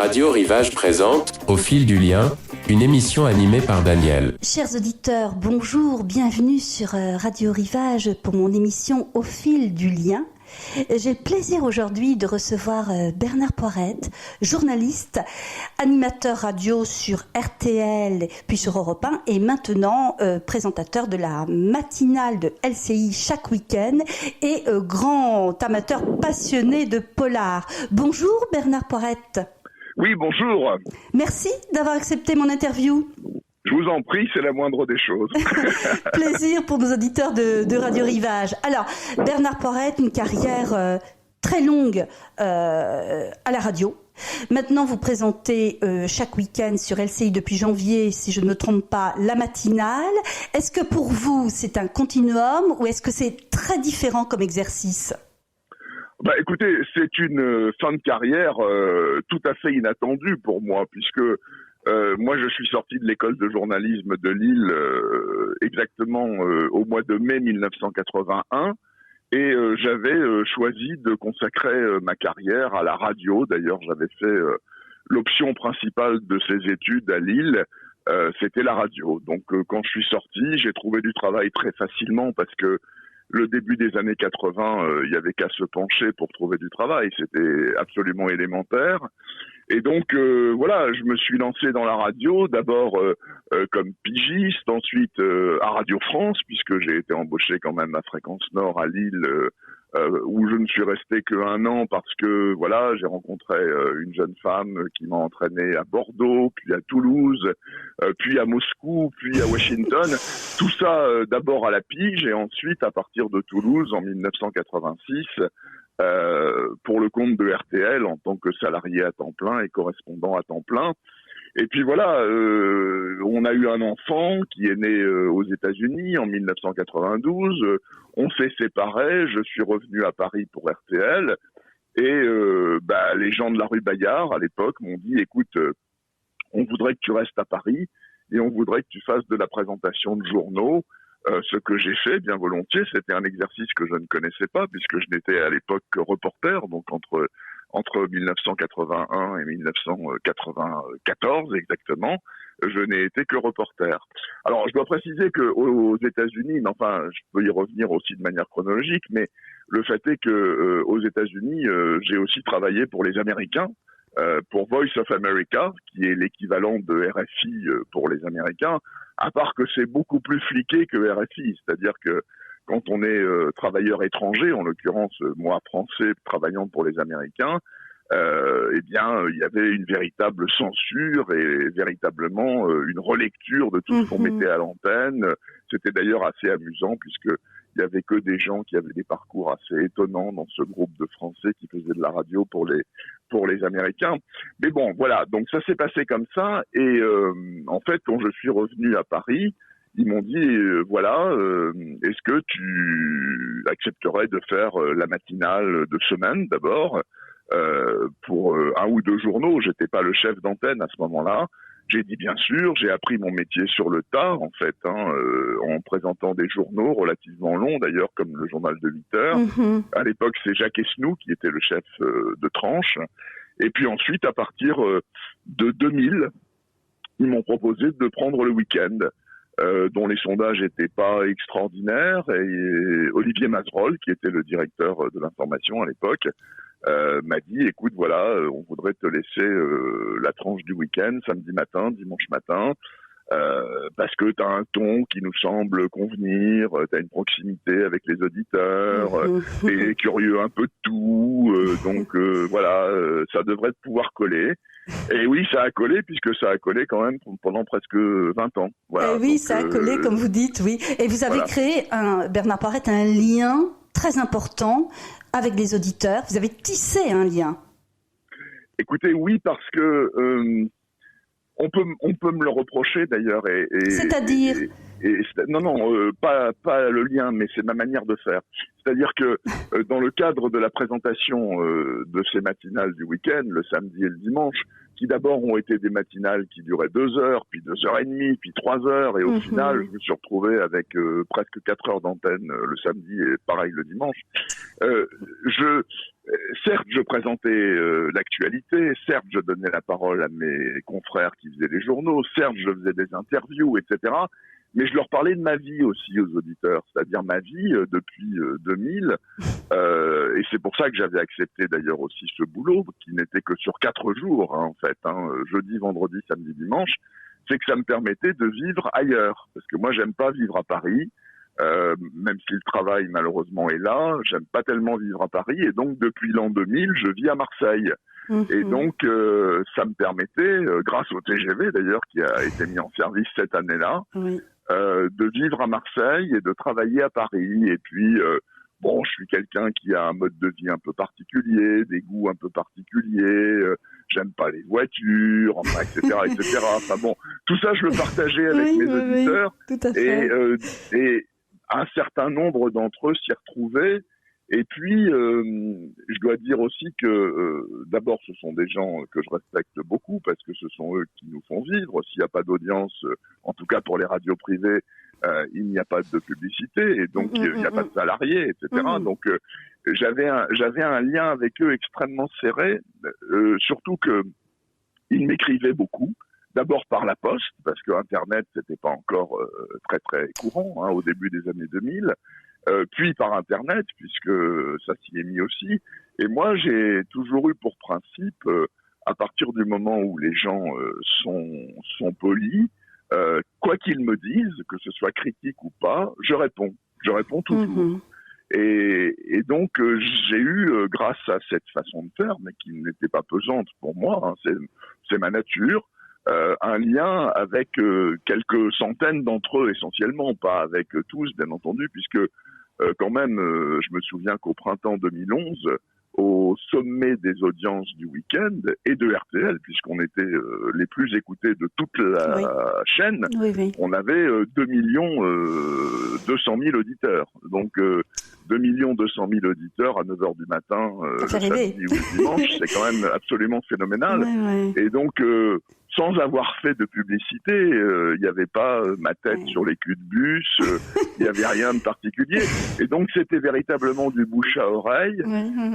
Radio Rivage présente Au fil du lien, une émission animée par Daniel. Chers auditeurs, bonjour, bienvenue sur Radio Rivage pour mon émission Au fil du lien. J'ai le plaisir aujourd'hui de recevoir Bernard Poirette, journaliste, animateur radio sur RTL puis sur Europe 1 et maintenant présentateur de la matinale de LCI chaque week-end et grand amateur passionné de polar. Bonjour Bernard Poirette. Oui, bonjour. Merci d'avoir accepté mon interview. Je vous en prie, c'est la moindre des choses. Plaisir pour nos auditeurs de Radio Rivage. Alors, Bernard Poirette, une carrière très longue à la radio. Maintenant, vous présentez chaque week-end sur LCI depuis janvier, si je ne me trompe pas, la matinale. Est-ce que pour vous, c'est un continuum ou est-ce que c'est très différent comme exercice ? Écoutez, c'est une fin de carrière tout à fait inattendue pour moi, puisque moi, je suis sorti de l'école de journalisme de Lille exactement au mois de mai 1981 et j'avais choisi de consacrer ma carrière à la radio. D'ailleurs, j'avais fait l'option principale de ces études à Lille, c'était la radio. Donc, quand je suis sorti, j'ai trouvé du travail très facilement parce que le début des années 80, il y avait qu'à se pencher pour trouver du travail. C'était absolument élémentaire. Et donc, voilà, je me suis lancé dans la radio, d'abord comme pigiste, ensuite à Radio France, puisque j'ai été embauché quand même à Fréquence Nord à Lille, où je ne suis resté qu'1 an parce que, voilà, j'ai rencontré une jeune femme qui m'a entraîné à Bordeaux, puis à Toulouse, puis à Moscou, puis à Washington. Tout ça d'abord à la pige et ensuite à partir de Toulouse en 1986, pour le compte de RTL en tant que salarié à temps plein et correspondant à temps plein. Et puis voilà, on a eu un enfant qui est né aux États-Unis en 1992. On s'est séparés, je suis revenu à Paris pour RTL. Et les gens de la rue Bayard, à l'époque, m'ont dit, écoute, on voudrait que tu restes à Paris et on voudrait que tu fasses de la présentation de journaux. Ce que j'ai fait, bien volontiers, c'était un exercice que je ne connaissais pas, puisque je n'étais à l'époque que reporter, donc entre 1981 et 1994 exactement, je n'ai été que reporter. Alors, je dois préciser qu'aux États-Unis, mais enfin, je peux y revenir aussi de manière chronologique, mais le fait est que aux États-Unis, j'ai aussi travaillé pour les Américains, pour Voice of America, qui est l'équivalent de RFI pour les Américains, à part que c'est beaucoup plus fliqué que RFI, c'est-à-dire que quand on est travailleur étranger, en l'occurrence moi français travaillant pour les Américains, il y avait une véritable censure et véritablement une relecture de tout ce qu'on mettait à l'antenne. C'était d'ailleurs assez amusant puisque il y avait que des gens qui avaient des parcours assez étonnants dans ce groupe de Français qui faisaient de la radio pour les Américains. Mais bon, voilà, donc ça s'est passé comme ça. Et en fait, quand je suis revenu à Paris, ils m'ont dit, est-ce que tu accepterais de faire la matinale de semaine d'abord pour 1 ou 2 journaux. J'étais pas le chef d'antenne à ce moment-là. J'ai dit bien sûr, j'ai appris mon métier sur le tas, en fait, en présentant des journaux relativement longs, d'ailleurs, comme le journal de 8 heures. À l'époque, c'est Jacques Esnoux qui était le chef de tranche. Et puis ensuite, à partir de 2000, ils m'ont proposé de prendre le week-end, dont les sondages n'étaient pas extraordinaires. Et Olivier Mazerolle, qui était le directeur de l'information à l'époque, m'a dit, écoute, voilà, on voudrait te laisser la tranche du week-end, samedi matin, dimanche matin, parce que tu as un ton qui nous semble convenir, tu as une proximité avec les auditeurs, tu es curieux un peu de tout, donc voilà, ça devrait pouvoir coller. Et oui, ça a collé, puisque ça a collé quand même pendant presque 20 ans. Voilà, oui, donc, ça a collé, comme vous dites, oui. Et vous avez créé, Bernard Poirette, un lien très important avec les auditeurs. Vous avez tissé un lien. Écoutez, oui, parce que on peut me le reprocher d'ailleurs. C'est-à-dire pas le lien, mais c'est ma manière de faire. C'est-à-dire que dans le cadre de la présentation de ces matinales du week-end, le samedi et le dimanche, qui d'abord ont été des matinales qui duraient 2 heures, puis 2 heures et demie, puis 3 heures, et au final, je me suis retrouvé avec presque 4 heures d'antenne le samedi et pareil le dimanche. certes, je présentais l'actualité, certes, je donnais la parole à mes confrères qui faisaient les journaux, certes, je faisais des interviews, etc. Mais je leur parlais de ma vie aussi aux auditeurs, c'est-à-dire ma vie depuis 2000. Et c'est pour ça que j'avais accepté d'ailleurs aussi ce boulot, qui n'était que sur 4 jours, en fait, jeudi, vendredi, samedi, dimanche. C'est que ça me permettait de vivre ailleurs. Parce que moi, j'aime pas vivre à Paris. Même si le travail malheureusement est là, j'aime pas tellement vivre à Paris et donc depuis l'an 2000, je vis à Marseille. Et donc ça me permettait, grâce au TGV d'ailleurs qui a été mis en service cette année-là, de vivre à Marseille et de travailler à Paris. Et puis bon, je suis quelqu'un qui a un mode de vie un peu particulier, des goûts un peu particuliers. J'aime pas les voitures, enfin, etc., etc. Enfin bon, tout ça je le partageais avec mes auditeurs. Tout à fait. Et un certain nombre d'entre eux s'y retrouvaient. Et puis, je dois dire aussi que, d'abord, ce sont des gens que je respecte beaucoup parce que ce sont eux qui nous font vivre. S'il n'y a pas d'audience, en tout cas pour les radios privées, il n'y a pas de publicité et donc il n'y a pas de salariés, etc. Donc, j'avais un lien avec eux extrêmement serré, surtout que ils m'écrivaient beaucoup. D'abord par la poste, parce que Internet, c'était pas encore très très courant au début des années 2000. Puis par Internet, puisque ça s'y est mis aussi. Et moi, j'ai toujours eu pour principe, à partir du moment où les gens sont polis, quoi qu'ils me disent, que ce soit critique ou pas, je réponds. Je réponds toujours. Et donc, j'ai eu, grâce à cette façon de faire, mais qui n'était pas pesante pour moi, c'est ma nature, un lien avec quelques centaines d'entre eux essentiellement, pas avec tous bien entendu, puisque quand même, je me souviens qu'au printemps 2011, au sommet des audiences du week-end et de RTL, puisqu'on était les plus écoutés de toute la chaîne, on avait 2 200 000 auditeurs. Donc 2 200 000 auditeurs à 9h du matin, le samedi ou le dimanche, c'est quand même absolument phénoménal. Et donc, sans avoir fait de publicité, il n'y avait pas ma tête sur les culs de bus, il n'y avait rien de particulier. Et donc, c'était véritablement du bouche à oreille.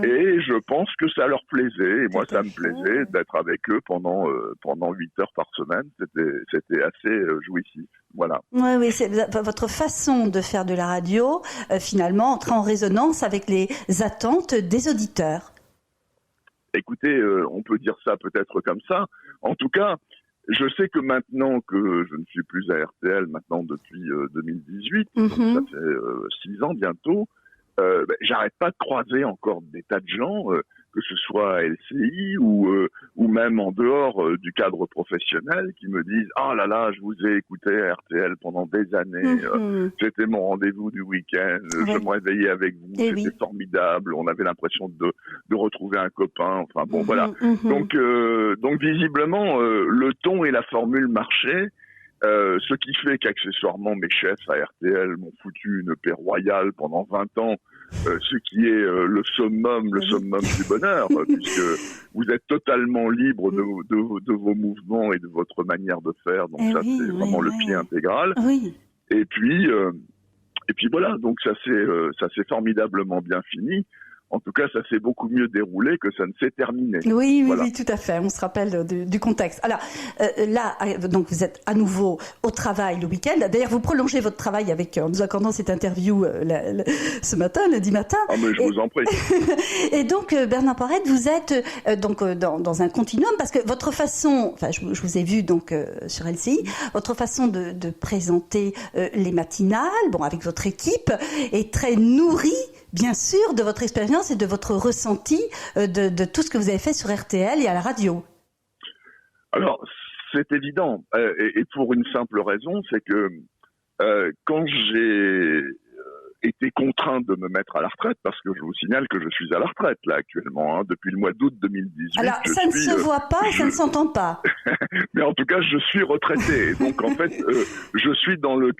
Et je pense que ça leur plaisait. Et moi, ça me plaisait d'être avec eux pendant 8 heures par semaine. C'était assez jouissif. Voilà. Oui, c'est votre façon de faire de la radio, finalement, entre en résonance avec les attentes des auditeurs. Écoutez, on peut dire ça peut-être comme ça. En tout cas, je sais que maintenant que je ne suis plus à RTL, maintenant depuis 2018, donc ça fait 6 ans bientôt, j'arrête pas de croiser encore des tas de gens, que ce soit à LCI ou même en dehors du cadre professionnel, qui me disent « Ah là là, je vous ai écouté à RTL pendant des années, c'était mon rendez-vous du week-end, je me réveillais avec vous, c'était formidable, on avait l'impression de retrouver un copain, enfin bon voilà. » Donc visiblement, le ton et la formule marchaient. Ce qui fait qu'accessoirement mes chefs à RTL m'ont foutu une paix royale pendant 20 ans, ce qui est le summum du bonheur, puisque vous êtes totalement libre de vos mouvements et de votre manière de faire, donc c'est vraiment le pied intégral. Et puis voilà, donc ça s'est formidablement bien fini. En tout cas, ça s'est beaucoup mieux déroulé que ça ne s'est terminé. Oui, tout à fait. On se rappelle du contexte. Alors là, donc vous êtes à nouveau au travail le week-end. D'ailleurs, vous prolongez votre travail en nous accordant cette interview ce matin, lundi matin. Ah, mais je vous en prie. Et donc, Bernard Poirette, vous êtes dans un continuum parce que votre façon, enfin, je vous ai vu donc sur LCI, votre façon de présenter les matinales, bon, avec votre équipe, est très nourrie, bien sûr, de votre expérience et de votre ressenti de tout ce que vous avez fait sur RTL et à la radio. Alors, c'est évident. Et pour une simple raison, c'est que quand j'ai été contraint de me mettre à la retraite, parce que je vous signale que je suis à la retraite, là, actuellement, depuis le mois d'août 2018. Alors, ça ne se voit pas, ça ne s'entend pas. Mais en tout cas, je suis retraité. Donc, en fait, je suis dans le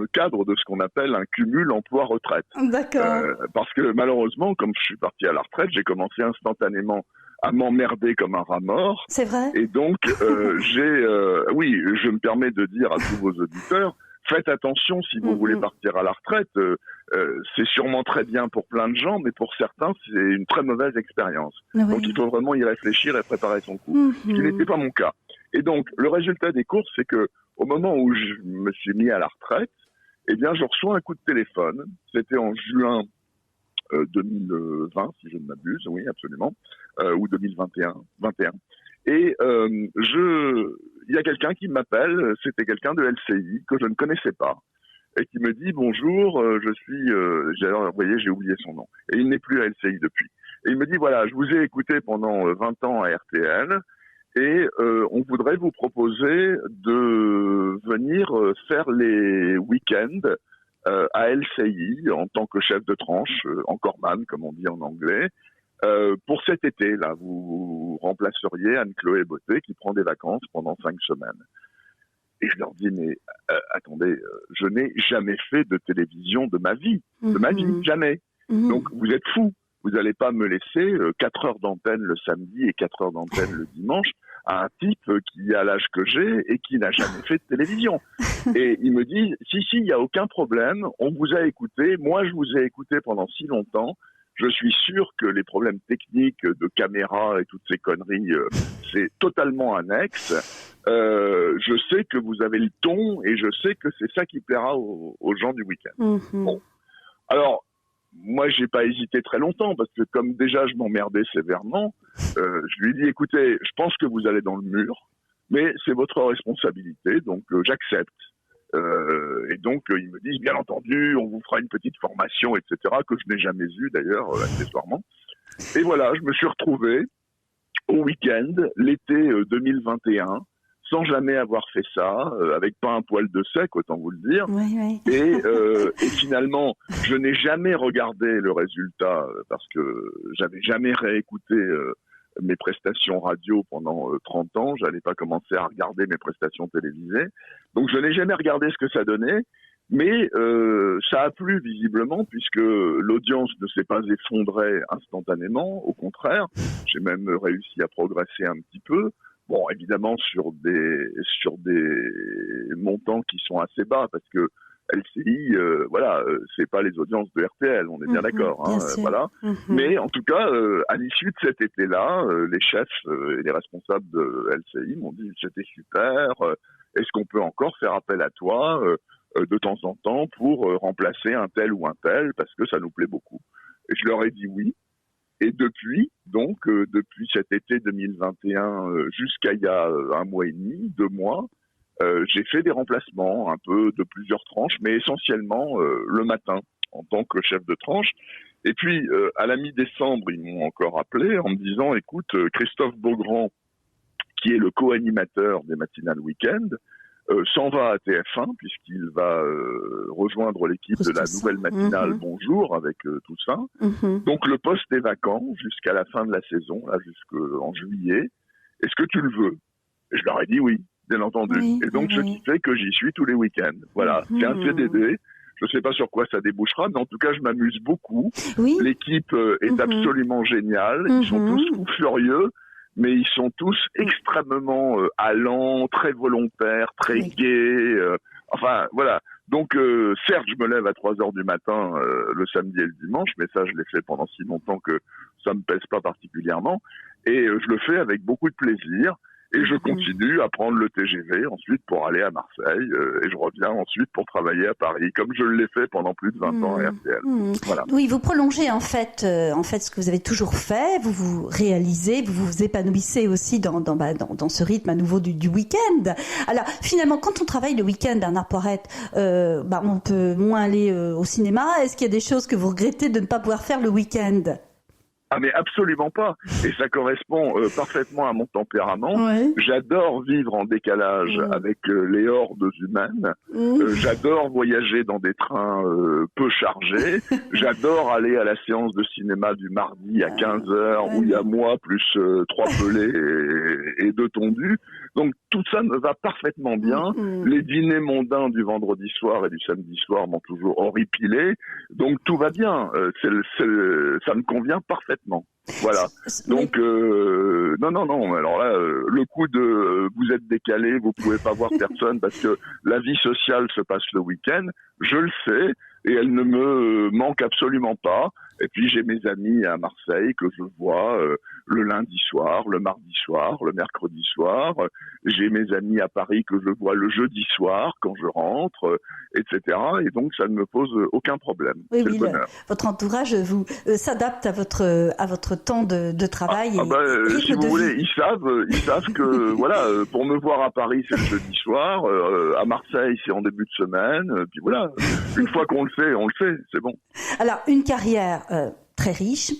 cadre de ce qu'on appelle un cumul emploi-retraite. D'accord. Parce que, malheureusement, comme je suis parti à la retraite, j'ai commencé instantanément à m'emmerder comme un rat mort. C'est vrai. Et donc, oui, je me permets de dire à tous vos auditeurs, faites attention si vous voulez partir à la retraite. C'est sûrement très bien pour plein de gens, mais pour certains, c'est une très mauvaise expérience. Oui. Donc il faut vraiment y réfléchir et préparer son coup. Ce qui n'était pas mon cas. Et donc, le résultat des courses, c'est que au moment où je me suis mis à la retraite, eh bien, je reçois un coup de téléphone. C'était en juin 2020, si je ne m'abuse, oui, absolument, ou 2021. Et il y a quelqu'un qui m'appelle, c'était quelqu'un de LCI que je ne connaissais pas, et qui me dit bonjour, j'ai oublié son nom, et il n'est plus à LCI depuis. Et il me dit voilà, je vous ai écouté pendant 20 ans à RTL, et on voudrait vous proposer de venir faire les week-ends à LCI en tant que chef de tranche, anchorman comme on dit en anglais, pour cet été. Là, vous remplaceriez Anne-Chloé Beauté qui prend des vacances pendant 5 semaines. Et je leur dis mais attendez, je n'ai jamais fait de télévision de ma vie, jamais. Donc vous êtes fous. Vous n'allez pas me laisser 4 heures d'antenne le samedi et 4 heures d'antenne le dimanche à un type qui a l'âge que j'ai et qui n'a jamais fait de télévision. Et il me dit, si, il n'y a aucun problème, on vous a écouté, moi je vous ai écouté pendant si longtemps, je suis sûr que les problèmes techniques de caméra et toutes ces conneries, c'est totalement annexe. Je sais que vous avez le ton et je sais que c'est ça qui plaira aux gens du week-end. Bon. Alors, moi, j'ai pas hésité très longtemps parce que comme déjà je m'emmerdais sévèrement, je lui ai dit écoutez, je pense que vous allez dans le mur, mais c'est votre responsabilité, donc j'accepte. Et donc ils me disent bien entendu, on vous fera une petite formation, etc. que je n'ai jamais eue d'ailleurs accessoirement. Et voilà, je me suis retrouvé au week-end l'été 2021. Sans jamais avoir fait ça, avec pas un poil de sec, autant vous le dire. Oui. Et finalement, je n'ai jamais regardé le résultat parce que j'avais jamais réécouté mes prestations radio pendant 30 ans. J'allais pas commencer à regarder mes prestations télévisées. Donc je n'ai jamais regardé ce que ça donnait. Mais ça a plu visiblement puisque l'audience ne s'est pas effondrée instantanément. Au contraire, j'ai même réussi à progresser un petit peu. Bon, évidemment sur des montants qui sont assez bas parce que LCI, c'est pas les audiences de RTL, on est bien d'accord, hein, voilà. Mais en tout cas, à l'issue de cet été-là, les chefs et les responsables de LCI m'ont dit c'était super. Est-ce qu'on peut encore faire appel à toi de temps en temps pour remplacer un tel ou un tel parce que ça nous plaît beaucoup. Et je leur ai dit oui. Et depuis cet été 2021 jusqu'à il y a 1 mois et demi, 2 mois, j'ai fait des remplacements un peu de plusieurs tranches, mais essentiellement le matin en tant que chef de tranche. Et puis à la mi-décembre, ils m'ont encore appelé en me disant écoute, Christophe Beaugrand, qui est le co-animateur des matinales week-end, s'en va à TF1 puisqu'il va rejoindre l'équipe de la nouvelle matinale Bonjour avec Toussaint. Donc le poste est vacant jusqu'à la fin de la saison, là jusqu'en juillet. Est-ce que tu le veux? Et je leur ai dit oui, bien entendu. Et donc ce qui fait que j'y suis tous les week-ends. Voilà, c'est un CDD. Je ne sais pas sur quoi ça débouchera, mais en tout cas je m'amuse beaucoup. L'équipe est absolument géniale. Ils sont tous fous furieux. Mais ils sont tous extrêmement allants, très volontaires, très gais. Enfin, voilà. Donc, certes, je me lève à 3 heures du matin le samedi et le dimanche, mais ça, je l'ai fait pendant si longtemps que ça me pèse pas particulièrement. Et je le fais avec beaucoup de plaisir. Et je continue à prendre le TGV ensuite pour aller à Marseille et je reviens ensuite pour travailler à Paris, comme je l'ai fait pendant plus de 20 ans à RTL. Voilà. Oui, vous prolongez en fait ce que vous avez toujours fait, vous vous réalisez, vous vous épanouissez aussi dans ce rythme à nouveau du week-end. Alors finalement, quand on travaille le week-end, Bernard Poirette, on peut moins aller au cinéma. Est-ce qu'il y a des choses que vous regrettez de ne pas pouvoir faire le week-end ? Ah mais absolument pas. Et ça correspond parfaitement à mon tempérament. J'adore vivre en décalage avec les hordes humaines. J'adore voyager dans des trains peu chargés. J'adore aller à la séance de cinéma du mardi à 15h où il y a moi plus 3 pelés et 2 tondus. Donc tout ça me va parfaitement bien. Les dîners mondains du vendredi soir et du samedi soir m'ont toujours horripilé. Donc tout va bien. Ça me convient parfaitement. complètement. Voilà. Donc non. Alors là, le coup de vous êtes décalé, vous pouvez pas voir personne parce que la vie sociale se passe le week-end. Je le sais et elle ne me manque absolument pas. Et puis j'ai mes amis à Marseille que je vois le lundi soir, le mardi soir, le mercredi soir. J'ai mes amis à Paris que je vois le jeudi soir quand je rentre, etc. Et donc ça ne me pose aucun problème. Oui, c'est le bonheur. votre entourage vous s'adapte à votre temps de travail. Si vous voulez, ils savent que voilà, pour me voir à Paris c'est le jeudi soir, à Marseille c'est en début de semaine, puis voilà. Une fois qu'on le fait, on le fait, c'est bon. Alors une carrière très riche.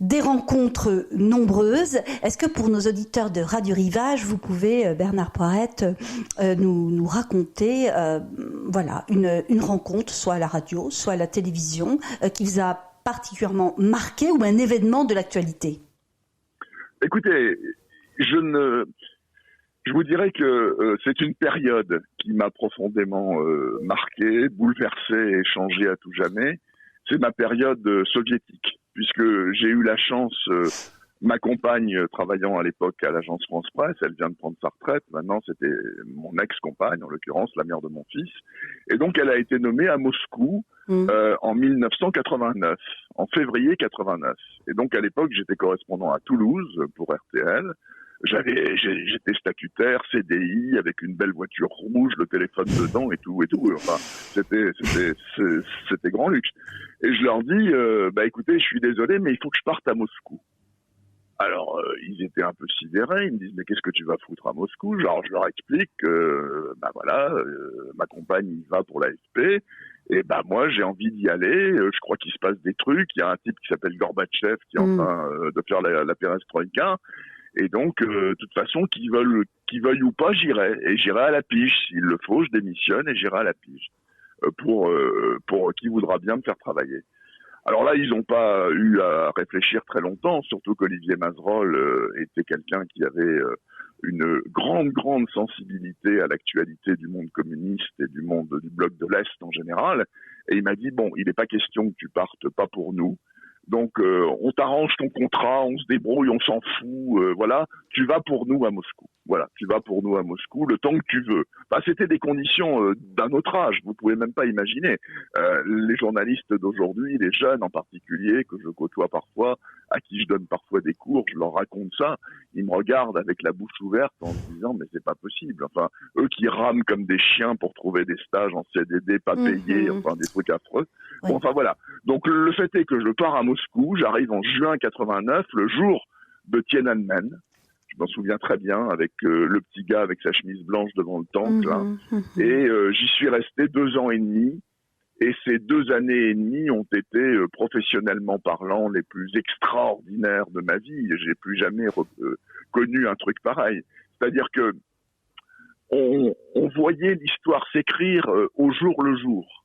Des rencontres nombreuses. Est-ce que pour nos auditeurs de Radio Rivage, vous pouvez, Bernard Poirette, nous raconter voilà, une rencontre, soit à la radio, soit à la télévision, qui vous a particulièrement marqué ou un événement de l'actualité? Écoutez, je vous dirais que c'est une période qui m'a profondément marqué, bouleversé et changé à tout jamais. C'est ma période soviétique, puisque j'ai eu la chance, ma compagne travaillant à l'époque à l'agence France Presse, elle vient de prendre sa retraite, maintenant c'était mon ex-compagne, en l'occurrence la mère de mon fils, et donc elle a été nommée à Moscou en 1989, en février 89. Et donc à l'époque j'étais correspondant à Toulouse pour RTL. J'étais statutaire, CDI, avec une belle voiture rouge, le téléphone dedans et tout. Enfin, c'était grand luxe. Et je leur dis, écoutez, je suis désolé, mais il faut que je parte à Moscou. Alors, ils étaient un peu sidérés. Ils me disent, mais qu'est-ce que tu vas foutre à Moscou? Genre, je leur explique que, ma compagne y va pour l'AFP. Et moi, j'ai envie d'y aller. Je crois qu'il se passe des trucs. Il y a un type qui s'appelle Gorbatchev qui est en train de faire la perestroïka. Et donc, de toute façon, qu'ils veuillent ou pas, j'irai. Et j'irai à la pige. S'il le faut, je démissionne et j'irai à la pige. Pour qui voudra bien me faire travailler. Alors là, ils n'ont pas eu à réfléchir très longtemps, surtout qu'Olivier Mazerolle était quelqu'un qui avait une grande sensibilité à l'actualité du monde communiste et du monde du bloc de l'Est en général. Et il m'a dit, bon, il n'est pas question que tu partes pas pour nous. Donc, on t'arrange ton contrat, on se débrouille, on s'en fout, voilà. Tu vas pour nous à Moscou. Voilà, tu vas pour nous à Moscou le temps que tu veux. C'était des conditions d'un autre âge, vous pouvez même pas imaginer. Les journalistes d'aujourd'hui, les jeunes en particulier, que je côtoie parfois, à qui je donne parfois des cours, je leur raconte ça, ils me regardent avec la bouche ouverte en se disant, mais c'est pas possible. Enfin, eux qui rament comme des chiens pour trouver des stages en CDD, pas payés, enfin des trucs affreux. Bon, enfin voilà. Donc le fait est que je pars à Moscou, j'arrive en juin 89, le jour de Tiananmen. Je m'en souviens très bien, avec le petit gars avec sa chemise blanche devant le temple. Et j'y suis resté 2 ans et demi. Et ces 2 années et demie ont été, professionnellement parlant, les plus extraordinaires de ma vie. J'ai plus jamais connu un truc pareil. C'est-à-dire que on voyait l'histoire s'écrire au jour le jour.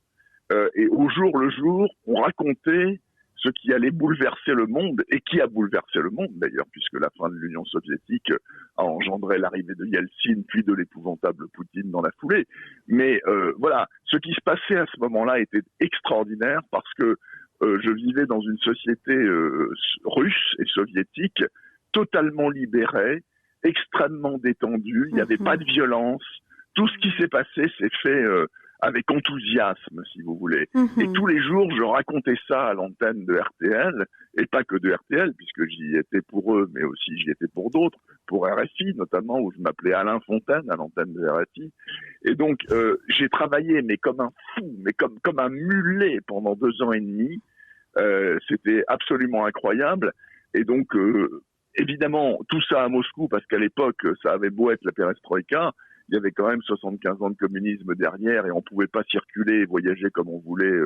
Et au jour le jour, on racontait ce qui allait bouleverser le monde, et qui a bouleversé le monde d'ailleurs, puisque la fin de l'Union soviétique a engendré l'arrivée de Yeltsin, puis de l'épouvantable Poutine dans la foulée. Mais voilà, ce qui se passait à ce moment-là était extraordinaire, parce que je vivais dans une société russe et soviétique totalement libérée, extrêmement détendue, il n'y avait pas de violence, tout ce qui s'est passé s'est fait avec enthousiasme, si vous voulez. Et tous les jours, je racontais ça à l'antenne de RTL, et pas que de RTL, puisque j'y étais pour eux, mais aussi j'y étais pour d'autres, pour RFI notamment, où je m'appelais Alain Fontaine à l'antenne de RFI. Et donc, j'ai travaillé, mais comme un fou, mais comme un mulet pendant 2 ans et demi. C'était absolument incroyable. Et donc, évidemment, tout ça à Moscou, parce qu'à l'époque, ça avait beau être la perestroïka, il y avait quand même 75 ans de communisme derrière, et on pouvait pas circuler et voyager comme on voulait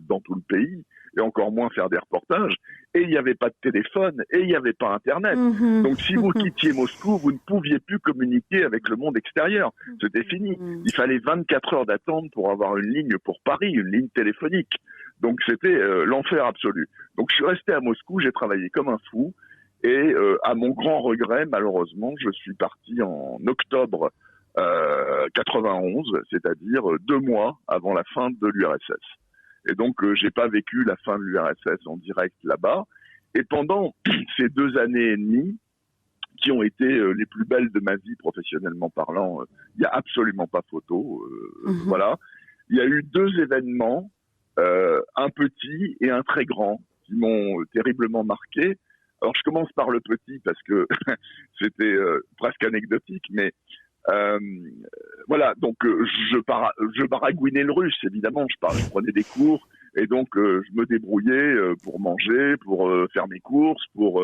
dans tout le pays, et encore moins faire des reportages. Et il n'y avait pas de téléphone, et il n'y avait pas Internet. Donc si vous quittiez Moscou, vous ne pouviez plus communiquer avec le monde extérieur. C'était fini. Il fallait 24 heures d'attente pour avoir une ligne pour Paris, une ligne téléphonique. Donc c'était l'enfer absolu. Donc je suis resté à Moscou, j'ai travaillé comme un fou, et à mon grand regret, malheureusement, je suis parti en octobre 91, c'est-à-dire 2 mois avant la fin de l'URSS. Et donc j'ai pas vécu la fin de l'URSS en direct là-bas, Et pendant ces 2 années et demie, qui ont été les plus belles de ma vie professionnellement parlant, il y a absolument pas photo. Voilà. Il y a eu 2 événements, un petit et un très grand, qui m'ont terriblement marqué. Alors je commence par le petit parce que c'était presque anecdotique, mais voilà. Donc je baragouinais le russe, évidemment. Je prenais des cours et donc je me débrouillais pour manger, pour faire mes courses, pour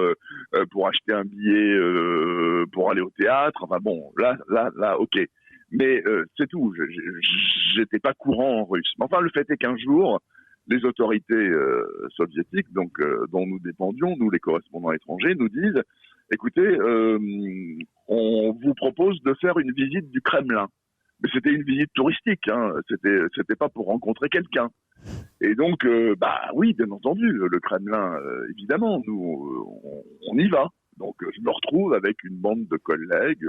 acheter un billet pour aller au théâtre. Enfin bon, là, ok. Mais c'est tout. J'étais pas courant en russe. Mais enfin, le fait est qu'un jour, les autorités soviétiques, donc dont nous dépendions, nous les correspondants étrangers, nous disent écoutez, on vous propose de faire une visite du Kremlin. Mais c'était une visite touristique, hein. C'était pas pour rencontrer quelqu'un. Et donc, oui, bien entendu, le Kremlin, évidemment, nous, on y va. Donc, je me retrouve avec une bande de collègues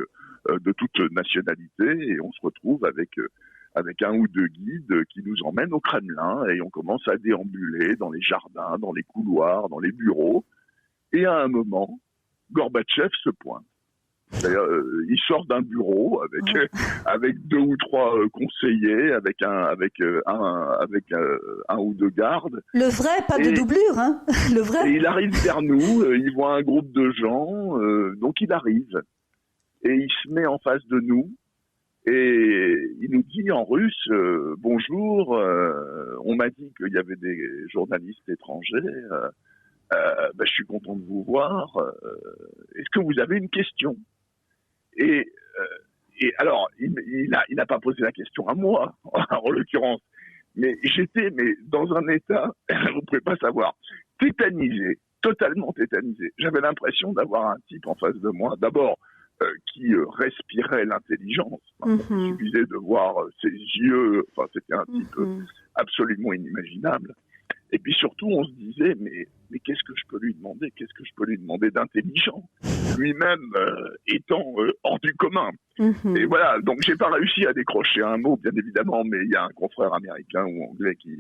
de toutes nationalités et on se retrouve avec un ou 2 guides qui nous emmènent au Kremlin et on commence à déambuler dans les jardins, dans les couloirs, dans les bureaux. Et à un moment, Gorbatchev se pointe. D'ailleurs, il sort d'un bureau avec 2 ou 3 conseillers, avec un ou 2 gardes. Le vrai, pas de doublure, hein. Le vrai. Et il arrive vers nous, il voit un groupe de gens, donc il arrive et il se met en face de nous et il nous dit en russe bonjour, on m'a dit qu'il y avait des journalistes étrangers. Je suis content de vous voir. Est-ce que vous avez une question ? Et alors, il n'a pas posé la question à moi, en l'occurrence, mais j'étais dans un état, vous pouvez pas savoir, tétanisé, totalement tétanisé. J'avais l'impression d'avoir un type en face de moi, d'abord qui respirait l'intelligence. Il suffisait de voir ses yeux. Enfin, c'était un type absolument inimaginable. Et puis surtout, on se disait, mais qu'est-ce que je peux lui demander ? Qu'est-ce que je peux lui demander d'intelligent ? Lui-même étant hors du commun. Et voilà, donc j'ai pas réussi à décrocher un mot, bien évidemment, mais il y a un confrère américain ou anglais qui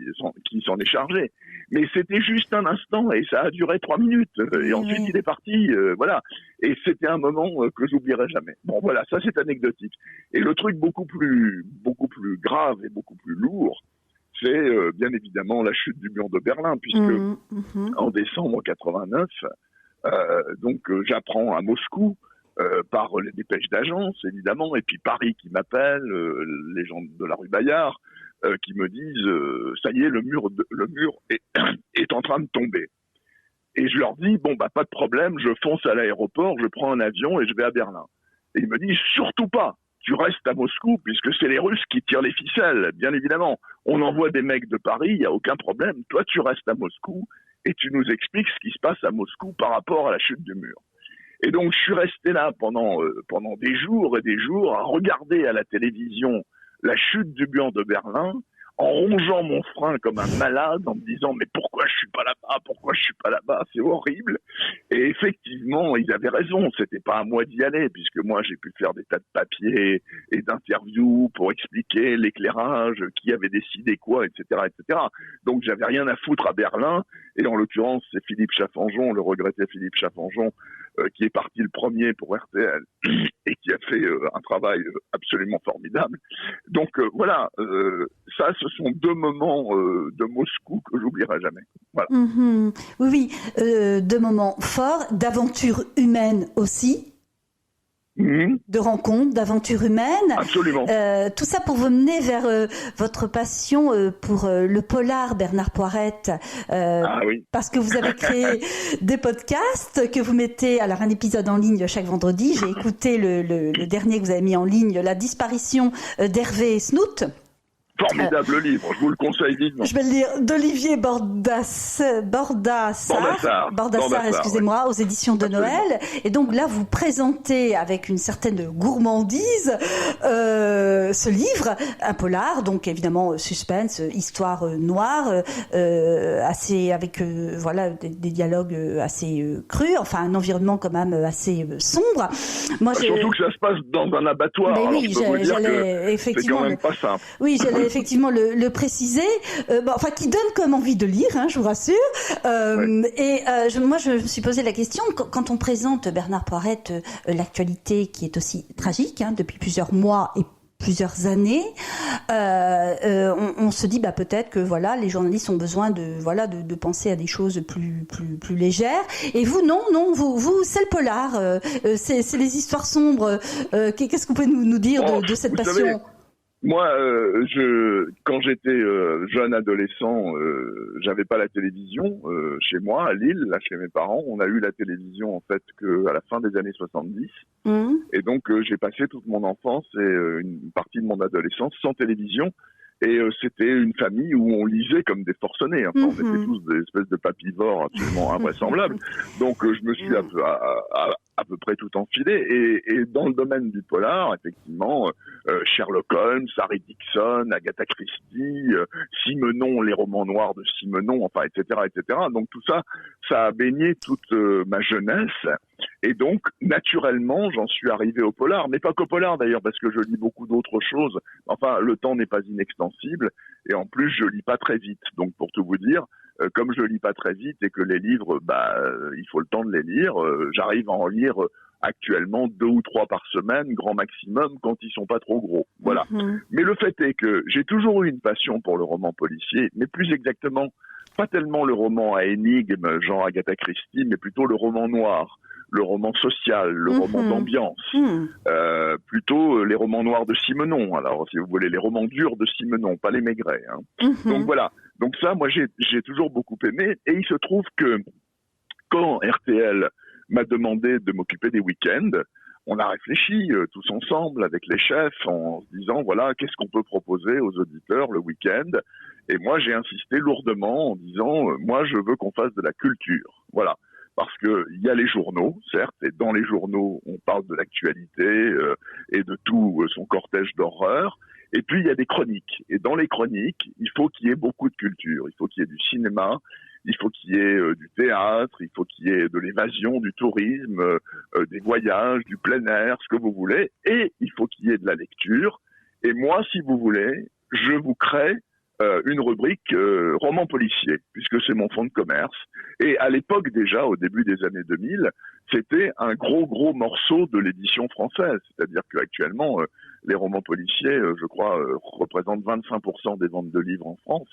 s'en est chargé. Mais c'était juste un instant et ça a duré 3 minutes. Et ensuite, il est parti, voilà. Et c'était un moment que j'oublierai jamais. Bon, voilà, ça c'est anecdotique. Et le truc beaucoup plus grave et beaucoup plus lourd, c'est bien évidemment la chute du mur de Berlin, puisque en décembre 89, j'apprends à Moscou par les dépêches d'agence, évidemment, et puis Paris qui m'appelle, les gens de la rue Bayard, qui me disent ça y est, le mur est en train de tomber. Et je leur dis pas de problème, je fonce à l'aéroport, je prends un avion et je vais à Berlin. Et ils me disent surtout pas. Tu restes à Moscou, puisque c'est les Russes qui tirent les ficelles, bien évidemment. On envoie des mecs de Paris, il n'y a aucun problème. Toi, tu restes à Moscou et tu nous expliques ce qui se passe à Moscou par rapport à la chute du mur. Et donc, je suis resté là pendant des jours et des jours à regarder à la télévision la chute du mur de Berlin, en rongeant mon frein comme un malade, en me disant mais pourquoi je suis pas là-bas, c'est horrible. Et effectivement, ils avaient raison, c'était pas à moi d'y aller, puisque moi j'ai pu faire des tas de papiers et d'interviews pour expliquer l'éclairage, qui avait décidé quoi, etc., etc. Donc j'avais rien à foutre à Berlin, et en l'occurrence c'est Philippe Chaffanjon, le regretté Philippe Chaffanjon, qui est parti le premier pour RTL et qui a fait un travail absolument formidable. Donc voilà, ça ce sont 2 moments de Moscou que j'oublierai jamais. Voilà. Oui, 2 moments forts, d'aventure humaine aussi. De rencontres, d'aventures humaines. Absolument. Tout ça pour vous mener vers votre passion pour le polar, Bernard Poirette. Oui. Parce que vous avez créé des podcasts que vous mettez, alors un épisode en ligne chaque vendredi. J'ai écouté le dernier que vous avez mis en ligne, La disparition d'Hervé Snout. Formidable livre, je vous le conseille vivement. Je vais le lire, d'Olivier Bordassar, excusez-moi, aux éditions de Noël. Et donc là, vous présentez avec une certaine gourmandise ce livre, un polar, donc évidemment suspense, histoire noire, assez avec des dialogues assez crus, enfin un environnement quand même assez sombre. Moi, surtout que ça se passe dans un abattoir. Mais oui, je peux vous dire que effectivement, c'est quand même pas simple. Oui, j'allais effectivement le préciser, qui donne comme envie de lire, hein, je vous rassure. Moi, je me suis posé la question, quand on présente Bernard Poirette, l'actualité qui est aussi tragique, hein, depuis plusieurs mois et plusieurs années, on se dit peut-être que les journalistes ont besoin de penser à des choses plus légères. Et vous non, vous c'est le polar, c'est les histoires sombres. Qu'est-ce que vous pouvez nous dire de cette passion? Savez, moi, quand j'étais jeune adolescent, j'avais pas la télévision chez moi à Lille, là chez mes parents. On a eu la télévision en fait que à la fin des années 70. Et donc j'ai passé toute mon enfance et une partie de mon adolescence sans télévision. Et c'était une famille où on lisait comme des forcenés. Enfin, on était tous des espèces de papivores absolument invraisemblables. Donc je me suis à peu près tout enfilé. Et dans le domaine du polar, effectivement, Sherlock Holmes, Harry Dixon, Agatha Christie, Simenon, les romans noirs de Simenon, enfin, etc., etc. Donc tout ça, ça a baigné toute ma jeunesse. Et donc, naturellement, j'en suis arrivé au polar, mais pas qu'au polar d'ailleurs, parce que je lis beaucoup d'autres choses. Enfin, le temps n'est pas inextensible, et en plus, je lis pas très vite. Donc, pour tout vous dire, comme je lis pas très vite et que les livres, il faut le temps de les lire, j'arrive à en lire actuellement 2 ou 3 par semaine, grand maximum, quand ils sont pas trop gros. Voilà. Mais le fait est que j'ai toujours eu une passion pour le roman policier, mais plus exactement, pas tellement le roman à énigmes, genre Agatha Christie, mais plutôt le roman noir, le roman social, le roman d'ambiance, plutôt les romans noirs de Simenon. Alors, si vous voulez, les romans durs de Simenon, pas les Maigret. Hein. Donc voilà. Donc ça, moi, j'ai toujours beaucoup aimé. Et il se trouve que quand RTL m'a demandé de m'occuper des week-ends, on a réfléchi tous ensemble avec les chefs en se disant, voilà, qu'est-ce qu'on peut proposer aux auditeurs le week-end? Et moi, j'ai insisté lourdement en disant, moi, je veux qu'on fasse de la culture. Voilà. Parce que il y a les journaux, certes, et dans les journaux, on parle de l'actualité et de tout son cortège d'horreur. Et puis, il y a des chroniques. Et dans les chroniques, il faut qu'il y ait beaucoup de culture. Il faut qu'il y ait du cinéma, il faut qu'il y ait du théâtre, il faut qu'il y ait de l'évasion, du tourisme, des voyages, du plein air, ce que vous voulez. Et il faut qu'il y ait de la lecture. Et moi, si vous voulez, je vous crée une rubrique roman policier, puisque c'est mon fonds de commerce. Et à l'époque déjà, au début des années 2000, c'était un gros morceau de l'édition française. C'est-à-dire qu'actuellement, les romans policiers, je crois, représentent 25% des ventes de livres en France.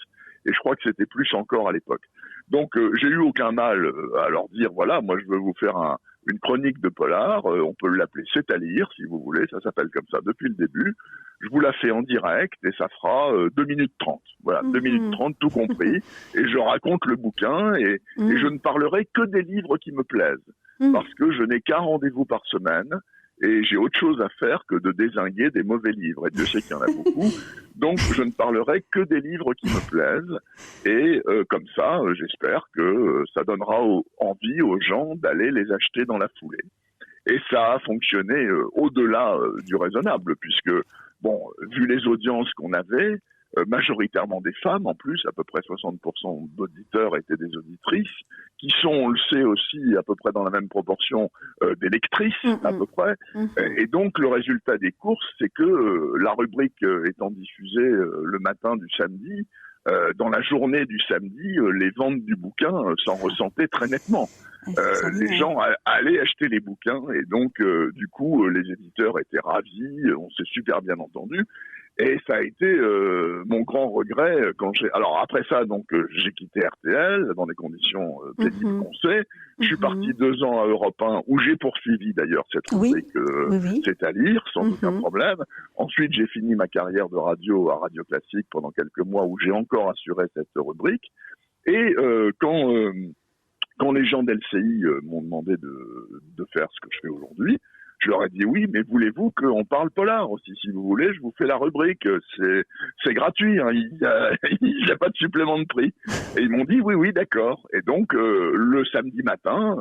Et je crois que c'était plus encore à l'époque. Donc, j'ai eu aucun mal à leur dire, voilà, moi je veux vous faire une chronique de polar, on peut l'appeler C'est à lire, si vous voulez, ça s'appelle comme ça depuis le début. Je vous la fais en direct et ça fera 2 minutes 30. Voilà, 2 minutes 30, tout compris. Et je raconte le bouquin et je ne parlerai que des livres qui me plaisent. Parce que je n'ai qu'un rendez-vous par semaine et j'ai autre chose à faire que de dézinguer des mauvais livres. Et Dieu sait qu'il y en a beaucoup. Donc, je ne parlerai que des livres qui me plaisent. Et comme ça, j'espère que ça donnera envie aux gens d'aller les acheter dans la foulée. Et ça a fonctionné au-delà du raisonnable, puisque, bon, vu les audiences qu'on avait, majoritairement des femmes, en plus, à peu près 60% d'auditeurs étaient des auditrices, qui sont, on le sait aussi, à peu près dans la même proportion des lectrices, à peu près. Et donc, le résultat des courses, c'est que la rubrique étant diffusée le matin du samedi, dans la journée du samedi, les ventes du bouquin s'en ressentaient très nettement. Les gens allaient acheter les bouquins et donc, du coup, les éditeurs étaient ravis, on s'est super bien entendu. Et ça a été mon grand regret quand j'ai... Alors après ça, donc j'ai quitté RTL dans des conditions pénibles qu'on sait. Je suis parti 2 ans à Europe 1 où j'ai poursuivi d'ailleurs cette rubrique C'est à lire, sans aucun problème. Ensuite, j'ai fini ma carrière de radio à Radio Classique pendant quelques mois où j'ai encore assuré cette rubrique. Et quand les gens d'LCI m'ont demandé de faire ce que je fais aujourd'hui, je leur ai dit oui, mais voulez-vous qu'on parle polar aussi? Si vous voulez, je vous fais la rubrique. C'est gratuit, hein, il y a pas de supplément de prix. Et ils m'ont dit oui, d'accord. Et donc, le samedi matin,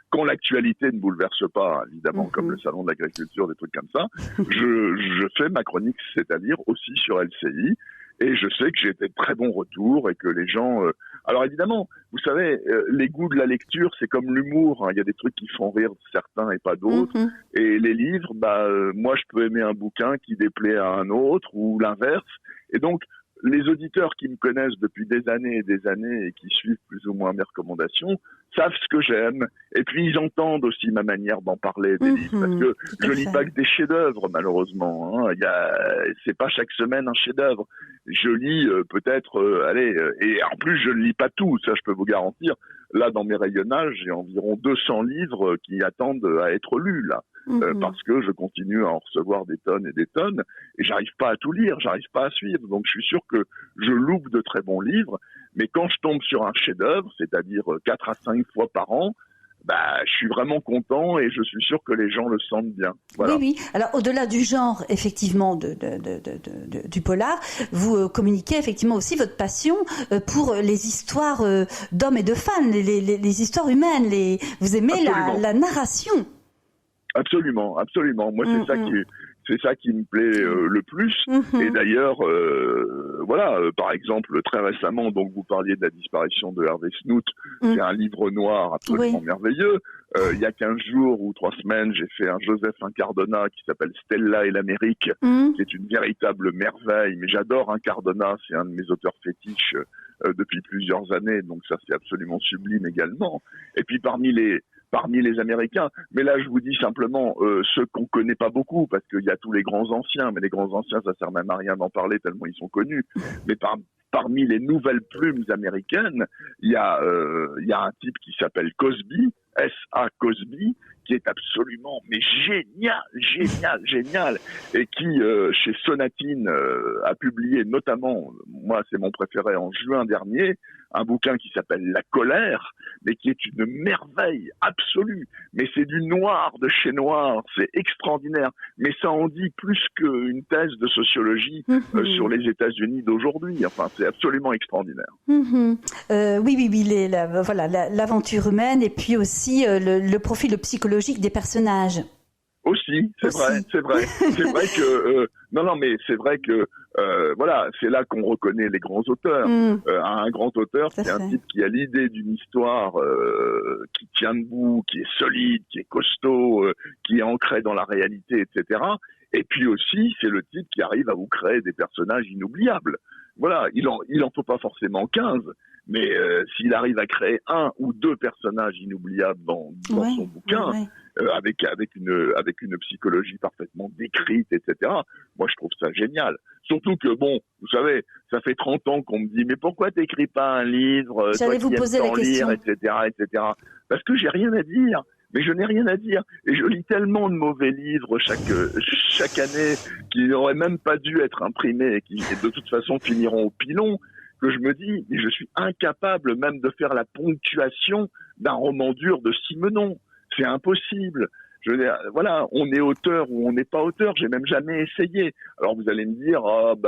quand l'actualité ne bouleverse pas, évidemment, comme le salon de l'agriculture, des trucs comme ça, je fais ma chronique, c'est-à-dire aussi sur LCI. Et je sais que j'ai été de très bons retours et que les gens... Alors évidemment, vous savez, les goûts de la lecture, c'est comme l'humour. Hein. Il y a des trucs qui font rire certains et pas d'autres. Et les livres, moi je peux aimer un bouquin qui déplaît à un autre ou l'inverse. Et donc, les auditeurs qui me connaissent depuis des années et qui suivent plus ou moins mes recommandations savent ce que j'aime. Et puis ils entendent aussi ma manière d'en parler des livres, parce que je lis pas que des chefs-d'œuvre, malheureusement. C'est pas chaque semaine un chef-d'œuvre. Je lis peut-être, et en plus je ne lis pas tout, ça je peux vous garantir. Là, dans mes rayonnages, j'ai environ 200 livres qui attendent à être lus, là. Parce que je continue à en recevoir des tonnes, et j'arrive pas à tout lire, j'arrive pas à suivre. Donc je suis sûr que je loupe de très bons livres, mais quand je tombe sur un chef-d'œuvre, c'est-à-dire 4 à 5 fois par an, je suis vraiment content et je suis sûr que les gens le sentent bien. Voilà. Oui. Alors, au-delà du genre, effectivement, du polar, vous communiquez effectivement aussi votre passion pour les histoires d'hommes et de femmes, les histoires humaines. Vous aimez la narration. Absolument. Moi, c'est ça qui me plaît le plus. Et d'ailleurs, par exemple, très récemment, donc vous parliez de la disparition de Hervé Snout, c'est un livre noir absolument merveilleux. Il y a 15 jours ou 3 semaines, j'ai fait un Joseph Incardona qui s'appelle Stella et l'Amérique, qui est une véritable merveille. Mais j'adore Incardona, c'est un de mes auteurs fétiches depuis plusieurs années, donc ça c'est absolument sublime également. Et puis parmi les Américains, mais là je vous dis simplement ceux qu'on connaît pas beaucoup, parce qu'il y a tous les grands anciens, mais les grands anciens ça sert même à rien d'en parler tellement ils sont connus. Mais parmi les nouvelles plumes américaines, il y a un type qui s'appelle Cosby, S.A. Cosby, qui est absolument génial, et qui chez Sonatine a publié notamment, moi c'est mon préféré, en juin dernier, un bouquin qui s'appelle La colère, mais qui est une merveille absolue. Mais c'est du noir de chez noir, c'est extraordinaire. Mais ça en dit plus qu'une thèse de sociologie sur les États-Unis d'aujourd'hui. Enfin, c'est absolument extraordinaire. Oui, l'aventure humaine et puis aussi le profil psychologique des personnages. Aussi, c'est vrai. C'est vrai que c'est vrai que c'est là qu'on reconnaît les grands auteurs. Un grand auteur, c'est un type qui a l'idée d'une histoire qui tient debout, qui est solide, qui est costaud, qui est ancré dans la réalité, etc. Et puis aussi, c'est le type qui arrive à vous créer des personnages inoubliables. Voilà, il en faut pas forcément 15, mais s'il arrive à créer 1 ou 2 personnages inoubliables dans son bouquin, avec une psychologie parfaitement décrite, etc. Moi, je trouve ça génial. Surtout que, vous savez, ça fait 30 ans qu'on me dit « Mais pourquoi t'écris pas un livre, J'allais vous poser la question. » etc. Parce que j'ai rien à dire. Mais je n'ai rien à dire. Et je lis tellement de mauvais livres chaque année qui n'auraient même pas dû être imprimés et qui, de toute façon, finiront au pilon, que je me dis, mais je suis incapable même de faire la ponctuation d'un roman dur de Simenon. C'est impossible. Je veux dire, on est auteur ou on n'est pas auteur. J'ai même jamais essayé. Alors vous allez me dire,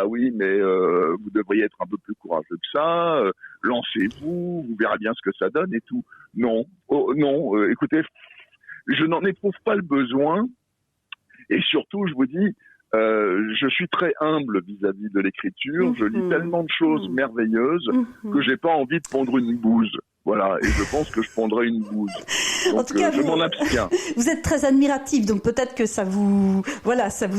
oui, mais vous devriez être un peu plus courageux que ça. Lancez-vous, vous verrez bien ce que ça donne et tout. Non, écoutez, je n'en éprouve pas le besoin. Et surtout, je vous dis, je suis très humble vis-à-vis de l'écriture. Je lis tellement de choses merveilleuses que j'ai pas envie de pondre une bouse. Voilà, et je pense que je pondrai une bouse. Donc, en tout cas, je m'en abstiens. Vous êtes très admiratif, donc peut-être que ça vous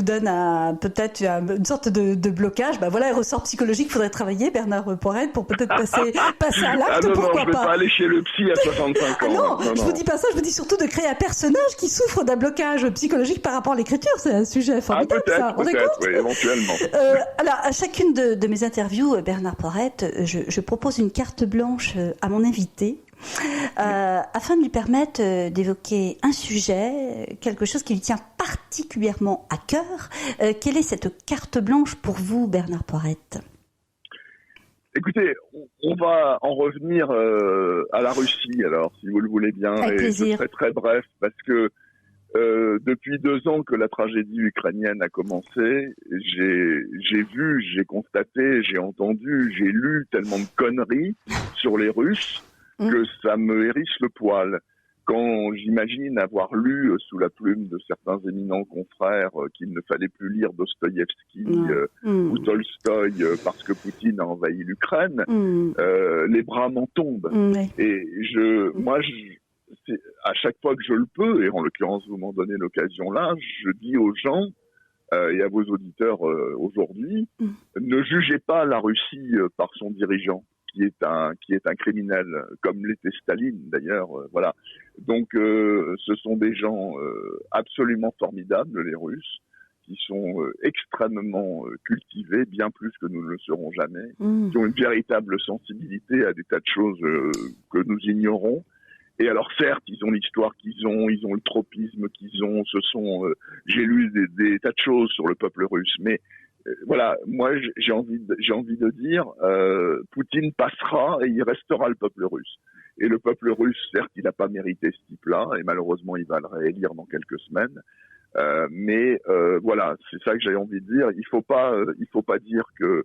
donne une sorte de blocage. Un ressort psychologique, il faudrait travailler, Bernard Poirette, pour peut-être passer à l'acte, pourquoi je vais pas aller chez le psy à 65 ans. Non, je vous dis pas ça, je vous dis surtout de créer un personnage qui souffre d'un blocage psychologique par rapport à l'écriture. C'est un sujet formidable, ça. Peut-être, oui, éventuellement. Alors, à chacune de mes interviews, Bernard Poirette, je propose une carte blanche à mon invité. Afin de lui permettre d'évoquer un sujet, quelque chose qui lui tient particulièrement à cœur. Quelle est cette carte blanche pour vous, Bernard Poirette ? Écoutez, on va en revenir à la Russie, alors, si vous le voulez bien. Avec plaisir. Je serai très bref, parce que depuis 2 ans que la tragédie ukrainienne a commencé, j'ai vu, j'ai constaté, j'ai entendu, j'ai lu tellement de conneries sur les Russes que ça me hérisse le poil. Quand j'imagine avoir lu sous la plume de certains éminents confrères qu'il ne fallait plus lire Dostoïevski ou Tolstoï parce que Poutine a envahi l'Ukraine, les bras m'en tombent. Et à chaque fois que je le peux, et en l'occurrence vous m'en donnez l'occasion là, je dis aux gens, et à vos auditeurs aujourd'hui, ne jugez pas la Russie par son dirigeant, qui est un criminel, comme l'était Staline d'ailleurs. Voilà. Donc, ce sont des gens absolument formidables, les Russes, qui sont extrêmement cultivés, bien plus que nous ne le serons jamais, qui ont une véritable sensibilité à des tas de choses que nous ignorons. Et alors certes, ils ont l'histoire qu'ils ont le tropisme qu'ils ont, j'ai lu des tas de choses sur le peuple russe, mais voilà, moi j'ai envie de dire, Poutine passera et il restera le peuple russe. Et le peuple russe, certes, il n'a pas mérité ce type-là, et malheureusement il va le réélire dans quelques semaines. Mais voilà, c'est ça que j'ai envie de dire. Il faut pas dire que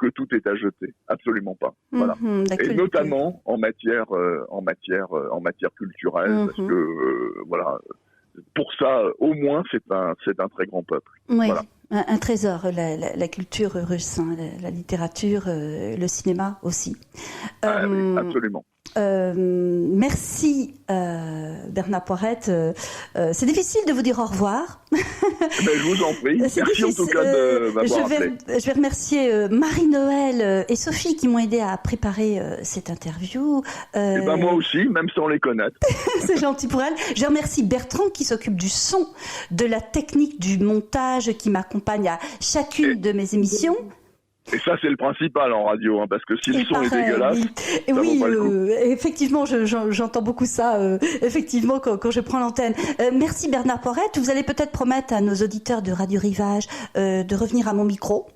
tout est à jeter, absolument pas. Voilà. Et notamment en matière culturelle, parce que voilà, pour ça, au moins, c'est un très grand peuple. Oui. Voilà. Un trésor, la culture russe, hein, la littérature, le cinéma aussi. Oui, absolument. Merci Bernard Poirette. C'est difficile de vous dire au revoir. Je vous en prie. Merci en tout cas de m'avoir appelé. Je vais remercier Marie-Noël et Sophie qui m'ont aidé à préparer cette interview. Moi aussi, même sans les connaître. C'est gentil pour elle. Je remercie Bertrand qui s'occupe du son, de la technique, du montage, qui m'accompagne à chacune de mes émissions. Et ça, c'est le principal en radio, hein, parce que si le son est dégueulasse, ça vaut pas le coup. Effectivement, j'entends beaucoup ça, effectivement, quand je prends l'antenne. Merci Bernard Poirette. Vous allez peut-être promettre à nos auditeurs de Radio Rivage de revenir à mon micro.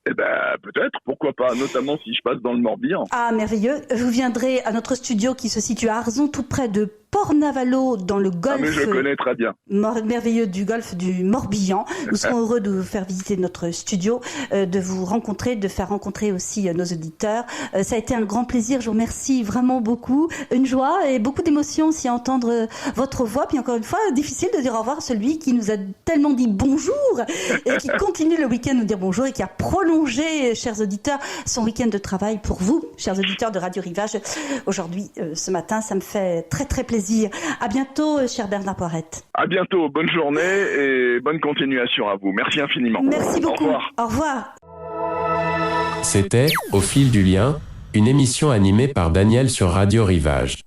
Peut-être, pourquoi pas, notamment si je passe dans le Morbihan. Ah, merveilleux. Vous viendrez à notre studio qui se situe à Arzon, tout près de Port-Navalo, dans le golfe. Mais je connais très bien. Merveilleux du golfe du Morbihan. Nous serons heureux de vous faire visiter notre studio, de vous rencontrer, de faire rencontrer aussi nos auditeurs. Ça a été un grand plaisir. Je vous remercie vraiment beaucoup. Une joie et beaucoup d'émotion aussi à entendre votre voix. Puis encore une fois, difficile de dire au revoir à celui qui nous a tellement dit bonjour et qui continue le week-end nous dire bonjour et qui a prolongé, chers auditeurs, son week-end de travail pour vous, chers auditeurs de Radio Rivage. Aujourd'hui, ce matin, ça me fait très très plaisir. À bientôt, cher Bernard Poirette. À bientôt, bonne journée et bonne continuation à vous. Merci infiniment. Merci beaucoup. Au revoir. Au revoir. C'était Au fil du lien, une émission animée par Daniel sur Radio Rivage.